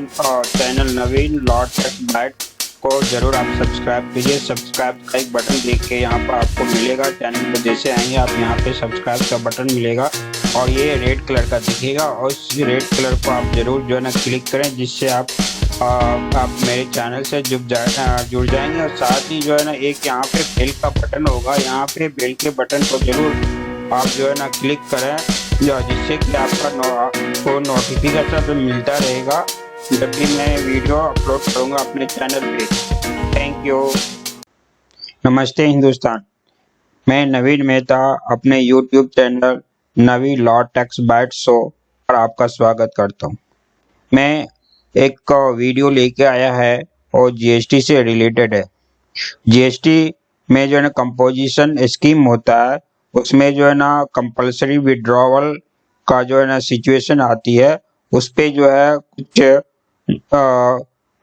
Channel नवीन law take bite को जरूर आप सब्सक्राइब कीजिए। सब्सक्राइब का एक बटन देख के यहाँ पर आपको मिलेगा। चैनल पर जैसे आएंगे आप यहाँ पे सब्सक्राइब का बटन मिलेगा और ये रेड कलर का दिखेगा और इस रेड कलर को आप जरूर जो है ना क्लिक करें, जिससे आप मेरे चैनल से जुड़ जाएंगे। और साथ ही जो है ना एक यहाँ पे बेल का बटन होगा, यहाँ पे बेल के बटन को जरूर आप जो है ना क्लिक करें, जिससे कि आपका नोटिफिकेशन मिलता रहेगा जब भी मैं वीडियो अपलोड करूंगा अपने चैनल पे। Thank you. नमस्ते हिंदुस्तान, मैं नवीन मेहता अपने यूट्यूब चैनल नवीन लॉ टेक्स बाइट शो पर आपका स्वागत करता हूं। मैं एक वीडियो लेके आया है और जीएसटी से रिलेटेड है। जीएसटी में जो है ना कंपोजिशन स्कीम होता है, उसमें जो है ना कंपलसरी विड्रॉवल का जो है ना सिचुएशन आती है, उस पे जो है कुछ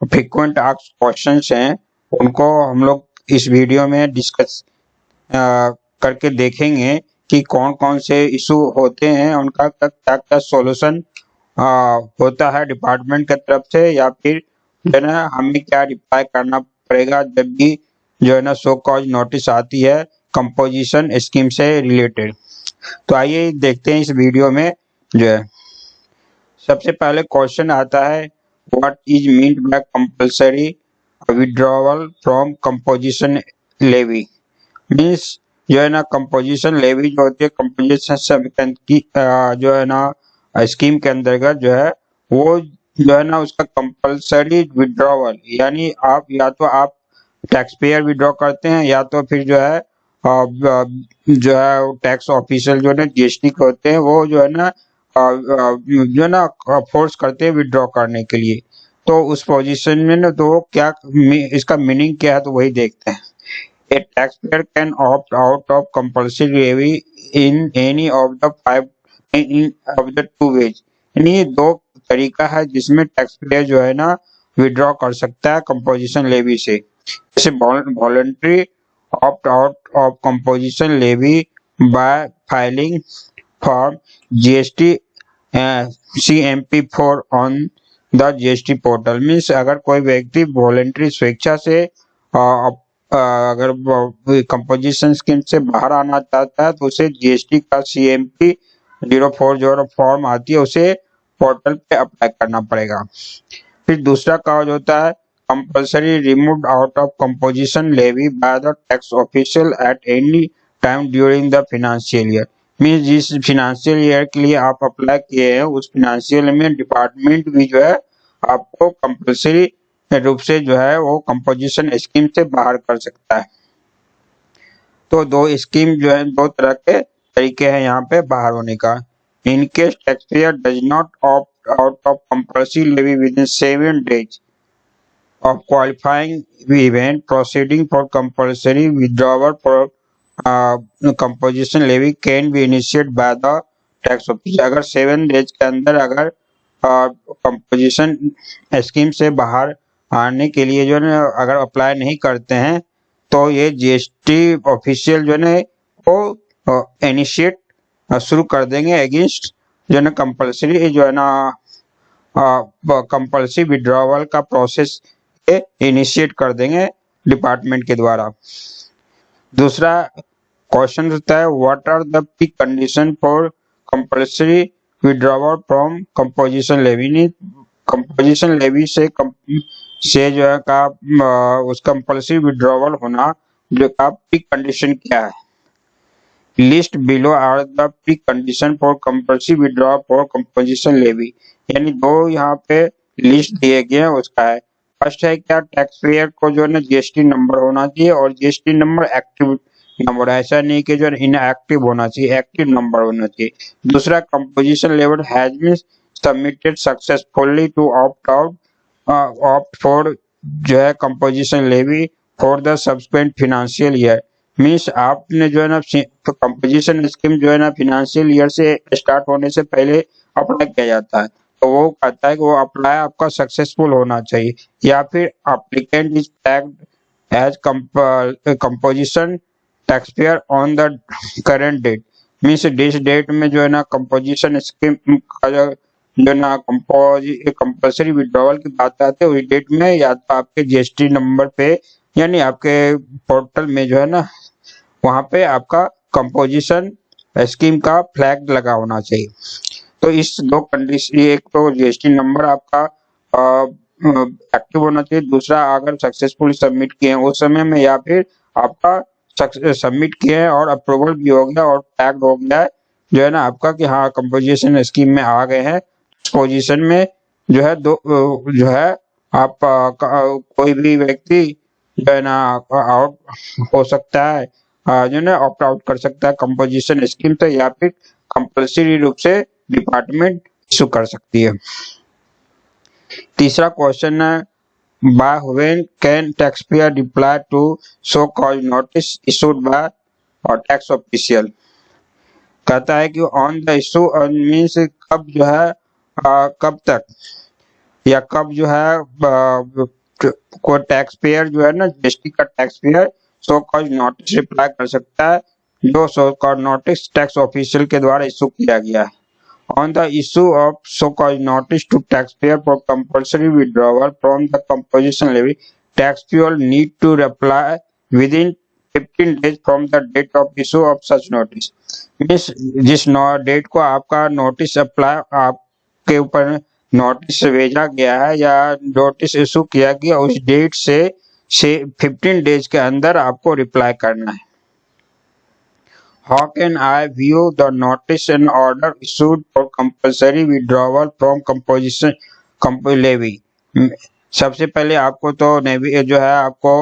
फ्रीक्वेंट आस्क्ड क्वेश्चंस हैं, उनको हम लोग इस वीडियो में डिस्कस करके देखेंगे कि कौन कौन से इशू होते हैं, उनका क्या क्या सॉल्यूशन होता है डिपार्टमेंट की तरफ से, या फिर जो है ना हमें क्या रिप्लाई करना पड़ेगा जब भी जो है ना शो कॉज नोटिस आती है कंपोजिशन स्कीम से रिलेटेड। तो आइए देखते हैं इस वीडियो में। जो है सबसे पहले क्वेश्चन आता है, what is meant by compulsory withdrawal from composition levy. Means जो है ना कंपोजिशन लेवी जो होती है कंपोजिशन की जो है ना स्कीम के अंतर्गत जो है वो जो है ना उसका कंपलसरी विड्रॉवल, यानी आप या तो आप टैक्स पेयर विड्रॉ करते हैं या तो फिर जो है टैक्स ऑफिशियल जो है ना जीएसटी के होते हैं वो जो है ना जो है ना फोर्स करते हैं विड्रॉ करने के लिए। तो उस पोजीशन में ना तो क्या इसका मीनिंग क्या है, तो वही देखते हैं। A taxpayer can opt out of compulsory levy in any of the two ways। यानी ये दो तरीका है जिसमें टैक्स पेयर जो है ना विड्रॉ कर सकता है कंपोजिशन लेवी से। जैसे voluntary opt out of composition levy by filing form GST CMP4 on the GST portal. Means अगर कोई व्यक्ति वॉलंटरी स्वेच्छा से अगर कंपोजिशन स्कीम से बाहर आना चाहता है तो उसे जीएसटी का CMP 040 फॉर्म आती है, उसे पोर्टल पे अप्लाई करना पड़ेगा। फिर दूसरा काज होता है compulsory remove out of composition levy by the tax official at any time during the financial year. Means जिस फाइनेंशियल ईयर के लिए आप अप्लाई किए हैं उस फाइनेंशियल में डिपार्टमेंट भी जो है आपको कंपल्सरी रूप से जो है वो कंपोजिशन स्कीम से बाहर कर सकता है। तो दो स्कीम जो है दो तरह के तरीके हैं यहाँ पे बाहर होने का। In case taxpayer does not opt out of compulsory levy within 7 days of qualifying event proceeding for compulsory withdrawal for composition levy can be initiated by the tax office। अगर 7 days के अंदर अगर composition scheme से बाहर आने के लिए जो है ना अगर अप्लाई नहीं करते हैं तो ये जीएसटी ऑफिशियल जो है ना वो इनिशिएट शुरू कर देंगे अगेंस्ट जो है ना कंपल्सरी जो है ना कंपल्सरी विड्रॉवल का प्रोसेस इनिशिएट कर देंगे डिपार्टमेंट के द्वारा। दूसरा क्वेश्चन होता है, what are the precondition for compulsory withdrawal from composition levy. Composition levy से जो है का उस कंपल्सरी विड्रॉवल होना जो का प्री कंडीशन क्या है। List below are the precondition for compulsory withdrawal for composition levy. यानी दो यहाँ पे लिस्ट दिए गए हैं, उसका है फर्स्ट है क्या टैक्स पेयर को जो है ना जीएसटी नंबर होना चाहिए और जीएसटी नंबर एक्टिव नंबर, ऐसा नहीं कि जो है इनएक्टिव होना चाहिए, एक्टिव नंबर होना चाहिए। दूसरा composition level has been submitted successfully to opt for जो है composition levy for the subsequent financial year. Means आपने जो है ना कंपोजिशन स्कीम जो है ना फाइनेंशियल ईयर से स्टार्ट होने से पहले अप्लाई किया जाता है, तो वो कहता है कि वो अप्लाई आपका सक्सेसफुल होना चाहिए, या फिर applicant is tagged as composition tax payer on the current date. Means जिस डेट में जो है ना कंपोजिशन स्कीम का जो जो ना कंपल्सरी विड्रॉवल की बात आती है उस डेट में या तो आपके जीएसटी नंबर पे यानी आपके पोर्टल में जो है ना वहां पे आपका कंपोजिशन स्कीम का फ्लैग लगा होना चाहिए। तो इस दो कंडीशन, एक तो जीएसटी नंबर आपका एक्टिव होना चाहिए, दूसरा अगर सक्सेसफुली सबमिट किए हैं उस समय में या फिर आपका सबमिट किए हैं और अप्रूवल भी हो गया और टैग हो गया है जो है ना आपका कि हाँ कंपोजिशन स्कीम में आ गए हैं। पोजीशन में जो है जो है आप कोई भी व्यक्ति जो है ना आउट हो सकता है, जो है ऑप्ट आउट कर सकता है कंपोजिशन स्कीम से या फिर कंपल्सरी रूप से डिपार्टमेंट इशू कर सकती है। तीसरा क्वेश्चन है by when can taxpayer reply to so called notice issued by tax official। कहता है कि ऑन द इशू मीन्स कब जो है कब तक या कब जो है कोई टैक्स पेयर जो है ना जीएसटी का tax pair so called notice reply कर सकता है जो so called notice tax official के द्वारा इशू किया गया है। On the issue of so-called notice to taxpayer for compulsory withdrawal from the composition levy, taxpayer need to reply within 15 days from the date of issue of such notice। जिस date को आपका notice apply आपके ऊपर notice भेजा गया है या notice issue किया गया उस डेट से 15 डेज के अंदर आपको रिप्लाई करना है। How can I view the notice and order issued for compulsory withdrawal from composition levy? सबसे पहले आपको तो जो है आपको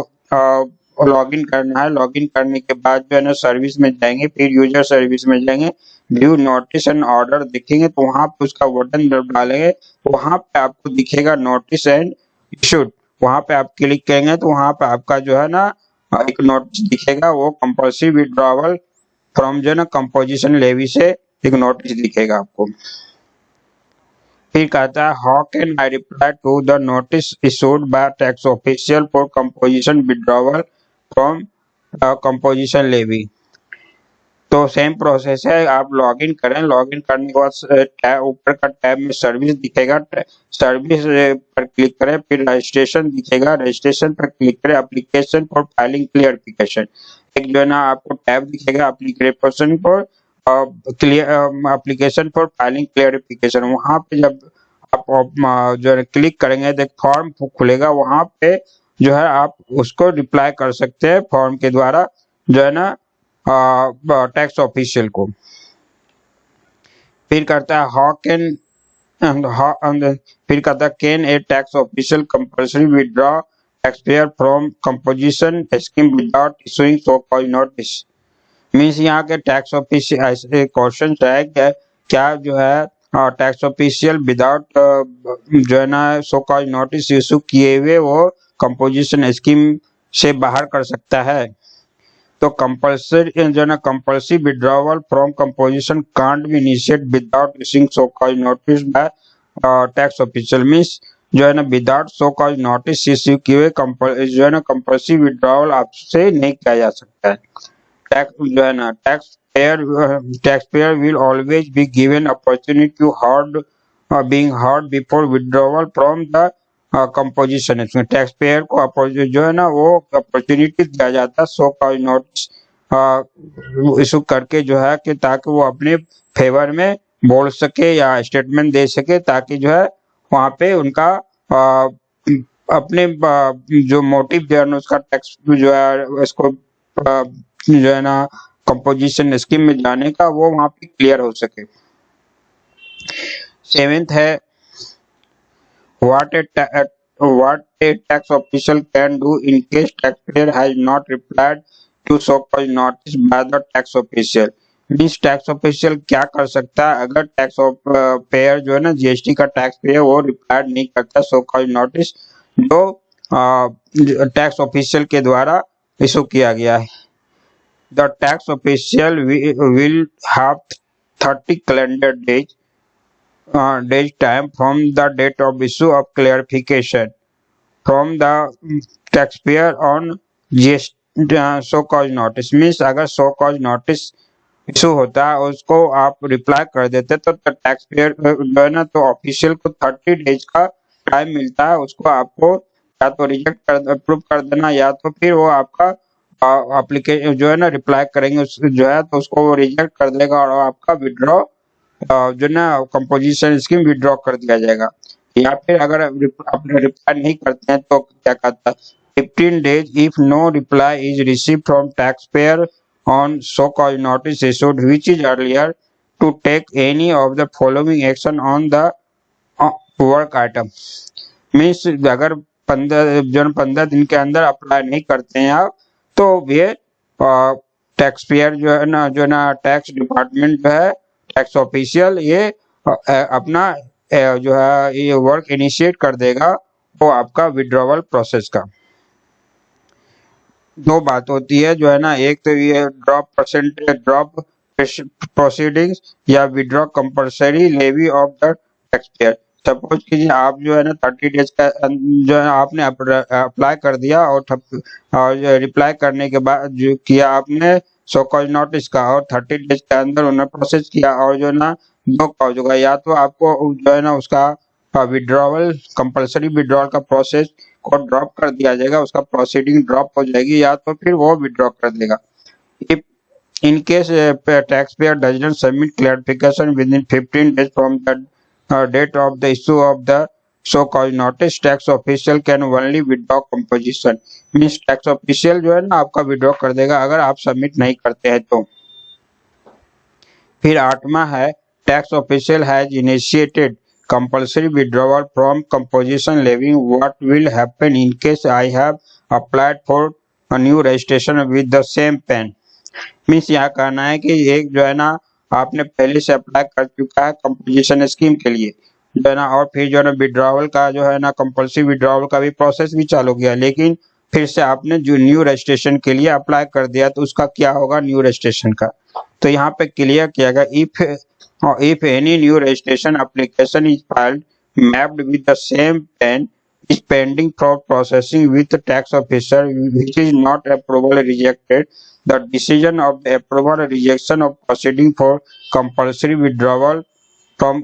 लॉगिन करना है। लॉगिन करने के बाद जो है ना सर्विस में जाएंगे, फिर यूजर सर्विस में जाएंगे, व्यू नोटिस एंड ऑर्डर दिखेंगे तो वहां पे उसका बटन डालेंगे तो वहां पे आपको दिखेगा नोटिस एंड इशूड। वहां पे आप क्लिक करेंगे तो वहां पे आपका जो है ना एक नोटिस दिखेगा, वो कंपल्सरी विड्रॉवल फ्रॉम जो है ना कंपोजिशन लेवी से एक नोटिस दिखेगा आपको। फिर कहता है how can I reply to the notice issued by tax official for composition withdrawal from composition levy. तो सेम प्रोसेस है, आप लॉगिन करें, लॉगिन करने के बाद ऊपर का टैब में सर्विस दिखेगा, सर्विस पर क्लिक करें, फिर रजिस्ट्रेशन दिखेगा, रजिस्ट्रेशन पर क्लिक करें, एप्लीकेशन फॉर फाइलिंग क्लियरिफिकेशन एक जो है ना आपको टैब दिखेगा application for application for filing clarification. वहां पे जब आप जो है क्लिक करेंगे तो फॉर्म खुलेगा, वहां पे जो है आप उसको रिप्लाई कर सकते हैं फॉर्म के द्वारा जो है ना टैक्स ऑफिशियल को। फिर करता है हाउ कैन फिर कहता है can a tax official compulsory withdraw taxpayer from composition scheme without issuing so called notice. Means यहाँ के टैक्स ऑफिशियल ऐसे क्वेश्चन है क्या जो है टैक्स ऑफिशियल विदाउट जो है ना सो कॉल्ड नोटिस इशू किए हुए वो कंपोजिशन स्कीम से बाहर कर सकता है। तो कंपल्सरी जो है ना compulsory withdrawal from composition can't be initiate without issuing so called notice bye tax official. Means जो है ना without so called notice issue किए जो है ना कंपल्सरी विड्रॉवल आपसे नहीं किया जा सकता है। टैक्स जो है ना tax payer will always be given opportunity to being heard before withdrawal from the composition. Tax payer को जो है ना वो अपॉर्चुनिटी दिया जाता है सो कॉल्ड नोटिस इशू करके जो है कि ताकि वो अपने फेवर में बोल सके या स्टेटमेंट दे सके ताकि जो है वहां पे उनका अपने जो मोटिव जो है ना उसका टैक्स जो है उसको जो है ना कंपोजिशन स्कीम में जाने का वो वहां पे क्लियर हो सके। सेवेंथ है what a tax official can do in case taxpayer has not replied to so-called notice by the tax official। Means tax official क्या कर सकता है अगर टैक्स पेयर जो है ना जीएसटी का टैक्स पेयर वो रिप्लाई नहीं करता सो कॉल्ड नोटिस जो टैक्स ऑफिशियल के द्वारा इशू किया गया है। The tax official will have 30 calendar days time from the date of issue of clarification from the taxpayer on GST so called notice। Means अगर so called notice issue होता है उसको आप रिप्लाई कर देते तो टैक्स पेयर जो है ना तो ऑफिशियल को 30 डेज का टाइम मिलता है, उसको आपको या तो रिजेक्ट कर अप्रूव कर देना या तो फिर वो आपका एप्लीकेशन जो है ना रिप्लाई करेंगे जो है तो उसको वो रिजेक्ट कर देगा और आपका विड्रॉ जो ना कंपोजिशन स्कीम विड्रॉ कर दिया जाएगा। या फिर अगर आप रिप्लाई नहीं करते हैं तो क्या कहता है 15 days if no reply is received from taxpayer on so-called notice issued which is earlier to take any of the following action on the work item। Means अगर 15 दिन के अंदर अप्लाई नहीं करते हैं आप तो ये टैक्स पेयर जो है ना टैक्स डिपार्टमेंट जो है टैक्स ऑफिशियल ये अपना जो है ये वर्क इनिशिएट कर देगा वो आपका विड्रॉवल प्रोसेस का। दो बात होती है जो है ना, एक तो ये ड्रॉप प्रोसीडिंग्स या withdraw compulsory levy of the tax payer. Suppose कीजिए आप जो है ना 30 डेज का जो है आपने अप्लाई कर दिया और रिप्लाई करने के बाद जो किया आपने सो कॉज नोटिस का और 30 डेज के अंदर उन्होंने प्रोसेस किया और जो है ना दो कॉज होगा, या तो आपको जो है ना उसका विड्रॉवल कंपल्सरी विड्रॉल का प्रोसेस को ड्रॉप कर दिया जाएगा, उसका प्रोसीडिंग ड्रॉप हो जाएगी या तो फिर वो विड्रॉ कर देगा। If in case taxpayer does not submit clarification within 15 days from the date of the issue of the so-called notice, tax official can only withdraw composition। Means tax official जो है ना आपका विड्रॉ कर देगा अगर आप सबमिट नहीं करते हैं तो। फिर 8वां है tax official has initiated compulsory withdrawal from composition levy, what will happen in case I have applied for a new registration with the same PAN। Means यहाँ कहना है कि एक जो है ना आपने पहले से अप्लाई कर चुका है कंपोजिशन स्कीम के लिए जो है ना और फिर जो है ना विड्रॉवल का जो है ना कंपल्सरी विड्रॉवल का भी प्रोसेस भी चालू किया, लेकिन फिर से आपने जो न्यू रजिस्ट्रेशन के लिए अप्लाई कर दिया तो उसका क्या होगा न्यू रजिस्ट्रेशन का। तो यहाँ पे क्लियर किया गया if any new registration application is filed mapped with the same PAN is pending for processing with the tax officer which is not approval rejected, the decision of the approval or rejection of proceeding for compulsory withdrawal from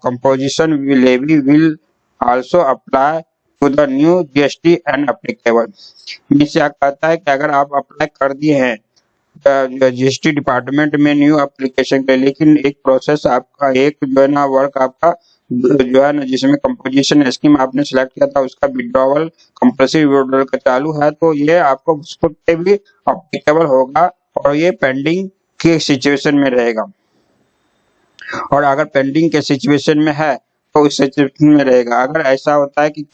composition levy will also apply to the new GST and applicable। Means क्या कहता है कि अगर आप apply कर दिए हैं GST department में न्यू एप्लीकेशन के, लेकिन एक प्रोसेस आपका एक जो है ना वर्क आपका जो है ना जिसमें कंपोजिशन स्कीम आपने सिलेक्ट किया था उसका विड्रॉवल कंपल्सरी विड्रॉवल का चालू है तो ये आपको उस पर भी अप्लीकेबल होगा और ये पेंडिंग के सिचुएशन में रहेगा। और अगर पेंडिंग के सिचुएशन में है तो उस सिचुएशन में रहेगा। अगर ऐसा होता है कि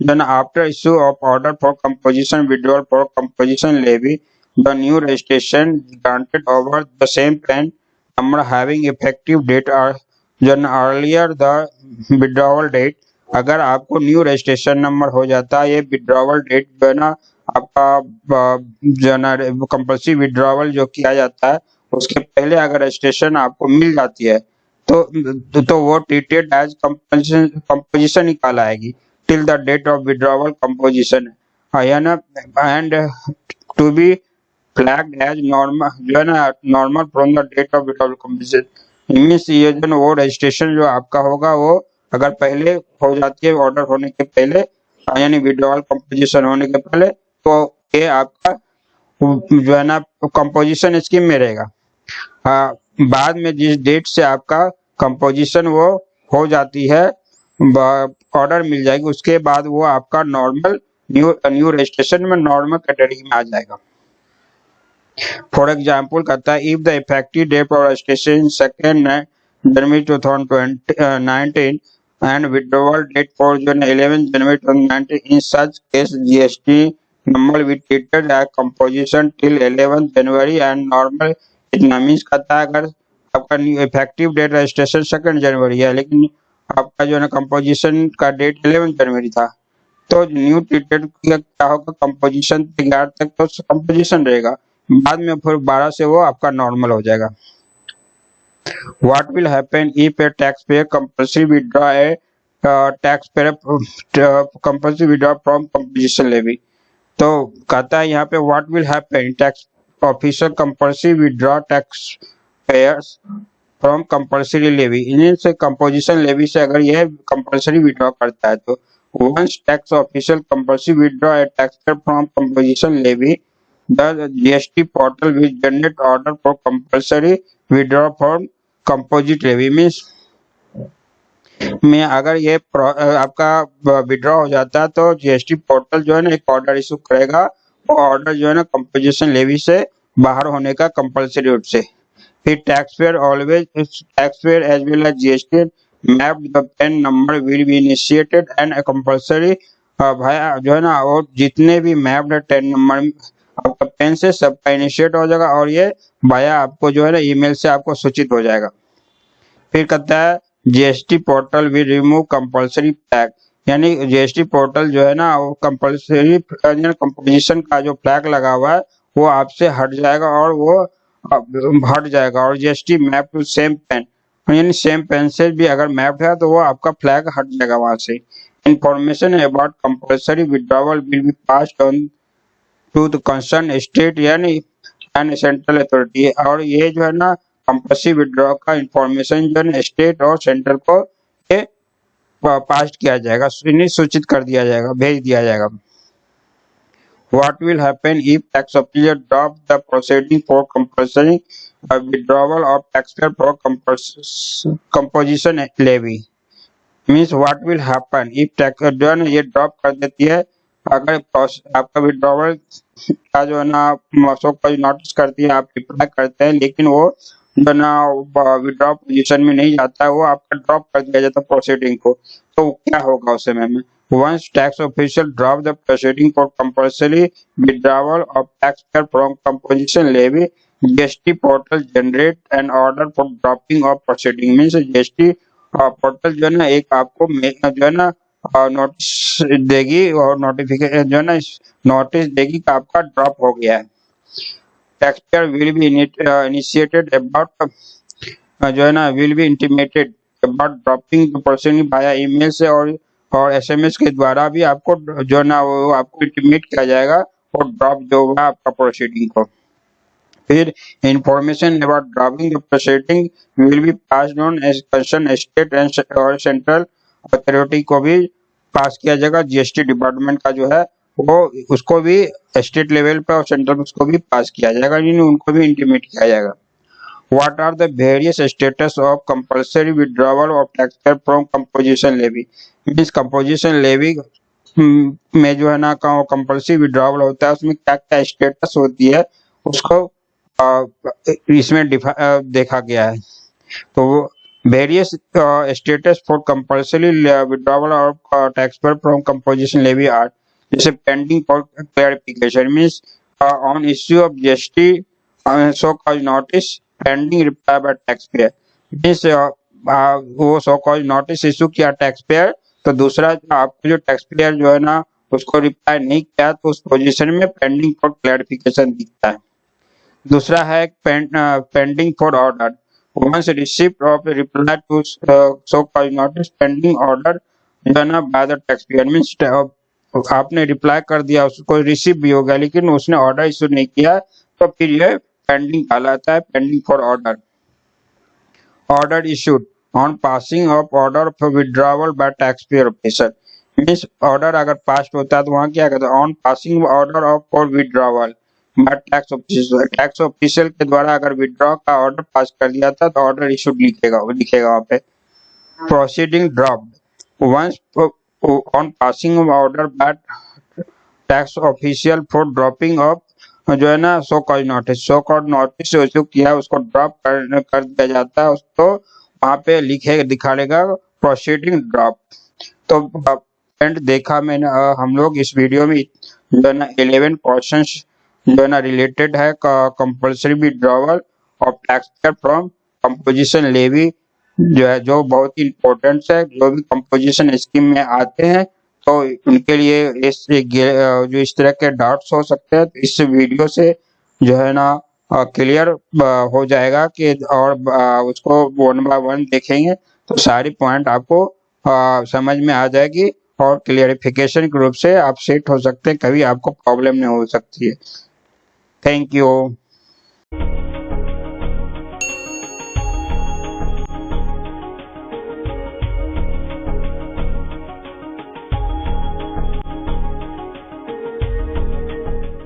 after issue of order for composition withdrawal for composition levy the new registration granted over the same PAN number having effective date or than earlier the withdrawal date। अगर आपको न्यू रजिस्ट्रेशन नंबर हो जाता है ये withdrawal date जो है ना आपका जो है ना कंपल्सरी विड्रॉवल जो किया जाता है उसके पहले अगर रजिस्ट्रेशन आपको मिल जाती है तो वो ट्रीटेड एज कंपोजिशन ही कहलाएगी till the date of withdrawal composition and to be flagged as normal जो है ना normal from the date of withdrawal composition. Means ये जो वो रजिस्ट्रेशन जो आपका होगा वो अगर पहले हो जाती है ऑर्डर होने के पहले यानी विड्रॉवल कंपोजिशन होने के पहले तो ये आपका जो है ना कंपोजिशन स्कीम में रहेगा। बाद में जिस डेट से आपका कंपोजिशन वो हो जाती है ऑर्डर मिल जाएगी उसके बाद वो आपका नॉर्मल न्यू रजिस्ट्रेशन में नॉर्मल कैटेगरी में आ जाएगा। फॉर एग्जाम्पल कहता है if the effective date of registration 2 January 2019 and withdrawal date for 11 January 2019 in such case GST number with treated as composition till 11 January and normal. इतना means कहता है अगर आपका न्यू इफेक्टिव डेट रजिस्ट्रेशन 2 जनवरी है लेकिन आपका जो है ना कंपोजिशन का डेट 11 जनवरी था तो न्यू ट्रीटेड क्या होगा कंपोजिशन 11 तक तो कंपोजिशन रहेगा, बाद में फिर 12 से वो आपका नॉर्मल हो जाएगा। What will happen if a taxpayer compulsory withdraw compulsory withdraw from composition levy? तो कहता है यहाँ पे what will happen officer compulsory withdraw tax payers from compulsory levy, इनसे कंपोजिशन लेवी से अगर यह कंपल्सरी विड्रॉ करता है तो once tax officer compulsory withdraw a tax payer from composition levy the GST portal will generate order for compulsory withdraw from composite levy. Means में अगर ये आपका विड्रॉ हो जाता है तो जीएसटी पोर्टल जो है ना एक ऑर्डर इशू करेगा, वो ऑर्डर जो है ना कंपोजिशन लेवी से बाहर होने का कंपल्सरी रूप से। फिर tax payer always tax payer as well as GST mapped the PAN number will be initiated and compulsory भाई जो है ना वो जितने भी मैप्ड है 10 नंबर आपका पेन से सबका इनिशिएट हो जाएगा और ये भाया आपको जो है ना ईमेल से आपको सूचित हो जाएगा। फिर कहता है GST portal will remove compulsory flag, यानी जीएसटी पोर्टल जो है ना वो कंपल्सरी कंपोजिशन का जो फ्लैग लगा हुआ है वो आपसे हट जाएगा और वो हट जाएगा। और GST map to same PAN, यानी सेम पेन से भी अगर मैप है तो वो आपका फ्लैग हट जाएगा वहां से। Information about compulsory withdrawal will be passed on to the concern state यानी एंड सेंट्रल अथॉरिटी, और ये जो है ना कंपल्सरी विड्रॉ का इंफॉर्मेशन जो है स्टेट और सेंटर को ये पास किया जाएगा, सूचित कर दिया जाएगा, भेज दिया जाएगा। What will happen if tax officer drop the proceeding for compulsory withdrawal of taxpayer for composition levy? Means what will happen if tax जो है ना ये ड्रॉप कर देती है, अगर आपका विड्रॉवल का जो है ना मसों को नोटिस करती है, आप रिप्लाई करते हैं लेकिन वो जो ना विड्रॉ पोजीशन में नहीं जाता है, वो आपका ड्रॉप कर दिया जाता है प्रोसीडिंग को, तो क्या होगा उस समय में? Once tax official drop the proceeding for compulsory withdrawal of taxpayer from composition levy, GST portal generate an order for dropping of proceeding। Means GST portal जो है ना एक आपको जो है ना नोटिस देगी और नोटिफिकेशन जो है ना नोटिस देगी कि आपका ड्रॉप हो गया है। Taxpayer will be initiated about जो है ना will be intimated about dropping the proceeding via email से और एसएमएस के द्वारा भी आपको जो है ना वो आपको इंटीमेट किया जाएगा और ड्रॉप जो होगा आपका प्रोसीडिंग को। फिर information about dropping the proceeding will be passed on as concern state and और सेंट्रल अथॉरिटी को भी पास किया जाएगा। जीएसटी डिपार्टमेंट का जो है वो उसको भी स्टेट लेवल पे और सेंट्रल उसको भी पास किया जाएगा, यानी उनको भी इंटीमेट किया जाएगा। What are the various status of compulsory withdrawal of taxpayer from composition levy? Means composition levy में जो है ना कंपल्सरी विड्रॉवल होता है उसमें क्या क्या स्टेटस होती है उसको इसमें देखा गया है। तो various status for compulsory withdrawal of taxpayer from composition levy are, जैसे pending for clarification means on issue of GST show cause notice pending reply by taxpayer. Means वो सो कॉज नोटिस इशू किया taxpayer, तो दूसरा आपको जो taxpayer जो है ना उसको रिप्लाई नहीं किया तो उस पोजीशन में पेंडिंग फॉर क्लैरिफिकेशन दिखता है। दूसरा है pending for order, once receipt of reply to show cause notice pending order जो है ना बाय द टैक्सपेयर। मींस आपने रिप्लाई कर दिया, उसको रिसीव भी हो गया लेकिन उसने ऑर्डर इशू नहीं किया तो फिर ये पेंडिंग कहलाता है, pending for order. Order issued on passing of order for withdrawal by taxpayer officer. Means order अगर पास होता है तो वहां क्या कहते हैं, on passing order of for withdrawal by tax officer. Tax officer के द्वारा अगर विड्रॉ का ऑर्डर पास कर दिया था तो ऑर्डर इशूड लिखेगा वहां पे। Proceeding dropped once on passing order by tax official for dropping of जो है ना show cause notice, show cause notice जो किया उसको ड्रॉप कर दिया जाता है, उसको वहां पे दिखाएगा प्रोसीडिंग ड्रॉप। तो फ्रेंड देखा मैंने हम लोग इस वीडियो में जो है ना 11 क्वेश्चंस जो है ना रिलेटेड है compulsory withdrawal of taxpayer from composition levy जो है, जो बहुत ही इंपॉर्टेंट है। जो भी कंपोजिशन स्कीम में आते हैं तो उनके लिए जो इस तरह के डाउट्स हो सकते हैं तो इस वीडियो से जो है ना क्लियर हो जाएगा कि और उसको 1 by 1 देखेंगे तो सारी पॉइंट आपको समझ में आ जाएगी और क्लियरिफिकेशन के रूप से आप सेट हो सकते हैं, कभी आपको प्रॉब्लम नहीं हो सकती है। Thank you.